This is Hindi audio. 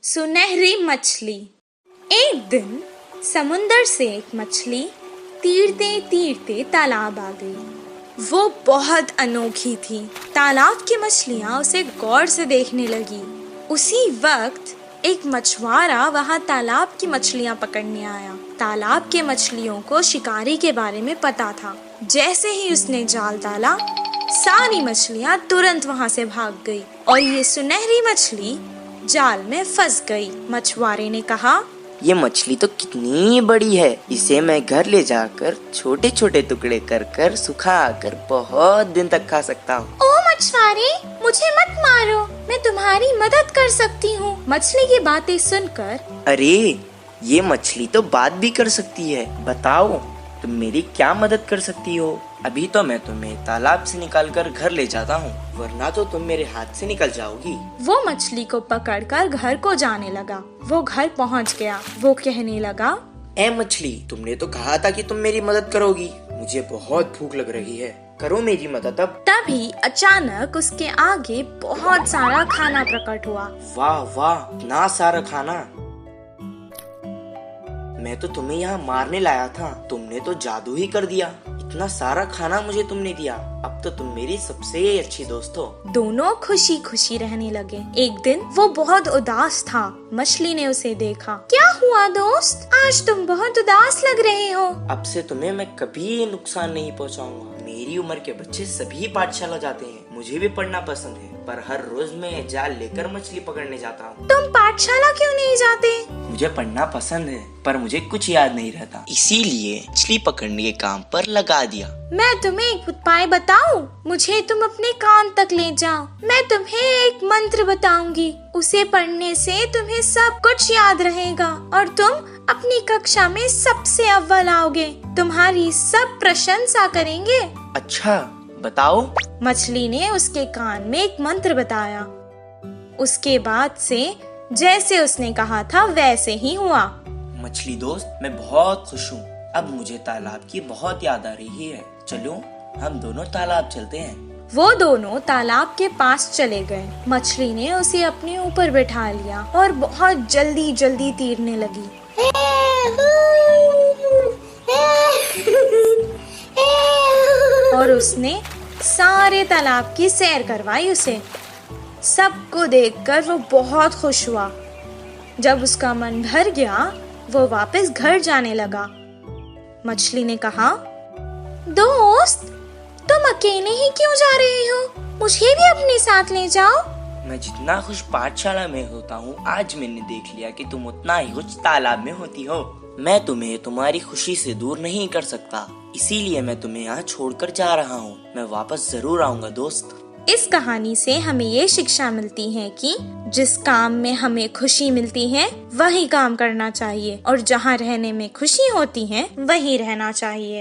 सुनहरी मछली। एक दिन समुंदर से एक मछली तीरते तीरते तालाब आ गई। वो बहुत अनोखी थी। तालाब की मछलियाँ उसे गौर से देखने लगी। उसी वक्त एक मछुआरा वहाँ तालाब की मछलियाँ पकड़ने आया। तालाब के मछलियों को शिकारी के बारे में पता था। जैसे ही उसने जाल डाला, सारी मछलियाँ तुरंत वहाँ से भाग गई और ये सुनहरी मछली जाल में फंस गई। मछुआरे ने कहा, ये मछली तो कितनी बड़ी है, इसे मैं घर ले जाकर छोटे छोटे टुकड़े कर कर सुखा कर बहुत दिन तक खा सकता हूँ। ओ मछुआरे, मुझे मत मारो, मैं तुम्हारी मदद कर सकती हूँ। मछली की बातें सुनकर, अरे ये मछली तो बात भी कर सकती है, बताओ तुम मेरी क्या मदद कर सकती हो? अभी तो मैं तुम्हें तालाब से निकालकर घर ले जाता हूँ, वरना तो तुम मेरे हाथ से निकल जाओगी। वो मछली को पकड़कर घर को जाने लगा। वो घर पहुँच गया। वो कहने लगा, ए मछली, तुमने तो कहा था कि तुम मेरी मदद करोगी। मुझे बहुत भूख लग रही है, करो मेरी मदद अब। तभी अचानक उसके आगे बहुत सारा खाना प्रकट हुआ। वाह वाह, इतना सारा खाना! मैं तो तुम्हें यहाँ मारने लाया था, तुमने तो जादू ही कर दिया। इतना सारा खाना मुझे तुमने दिया, अब तो तुम मेरी सबसे अच्छी दोस्त हो। दोनों खुशी खुशी रहने लगे। एक दिन वो बहुत उदास था। मछली ने उसे देखा। क्या हुआ दोस्त, आज तुम बहुत उदास लग रहे हो। अब से तुम्हें मैं कभी नुकसान नहीं पहुँचाऊंगा। मेरी उम्र के बच्चे सभी पाठशाला जाते हैं, मुझे भी पढ़ना पसंद है, पर हर रोज मैं जाल लेकर मछली पकड़ने जाता हूँ। तुम पाठशाला क्यों नहीं जाते? मुझे पढ़ना पसंद है, पर मुझे कुछ याद नहीं रहता, इसीलिए मछली पकड़ने के काम पर लगा दिया। मैं तुम्हें एक उपाय बताऊं? मुझे तुम अपने कान तक ले जाओ। मैं तुम्हें एक मंत्र बताऊंगी, उसे पढ़ने से तुम्हें सब कुछ याद रहेगा और तुम अपनी कक्षा में सबसे अव्वल आओगे। तुम्हारी सब प्रशंसा करेंगे। अच्छा, बताओ। मछली ने उसके कान में एक मंत्र बताया। उसके बाद से जैसे उसने कहा था वैसे ही हुआ। मछली दोस्त, मैं बहुत खुश हूँ। अब मुझे तालाब की बहुत याद आ रही है। चलो हम दोनों तालाब चलते हैं। वो दोनों तालाब के पास चले गए। मछली ने उसे अपने ऊपर बैठा लिया और बहुत जल्दी जल्दी तीरने लगी। और उसने सारे तालाब की सैर करवाई उसे। सबको देखकर वो बहुत खुश हुआ। जब उसका मन भर गया, वो वापस घर जाने लगा। मछली ने कहा, दोस्त, तुम अकेले ही क्यों जा रहे हो? मुझे भी अपने साथ ले जाओ। मैं जितना खुश पाठशाला में होता हूँ, आज मैंने देख लिया कि तुम उतना ही खुश तालाब में होती हो। मैं तुम्हें तुम्हारी खुशी से दूर नहीं कर सकता, इसीलिए मैं तुम्हें यहाँ छोड़कर जा रहा हूँ। मैं वापस जरूर आऊँगा दोस्त। इस कहानी से हमें ये शिक्षा मिलती है कि जिस काम में हमें खुशी मिलती है वही काम करना चाहिए और जहाँ रहने में खुशी होती है वहीं रहना चाहिए।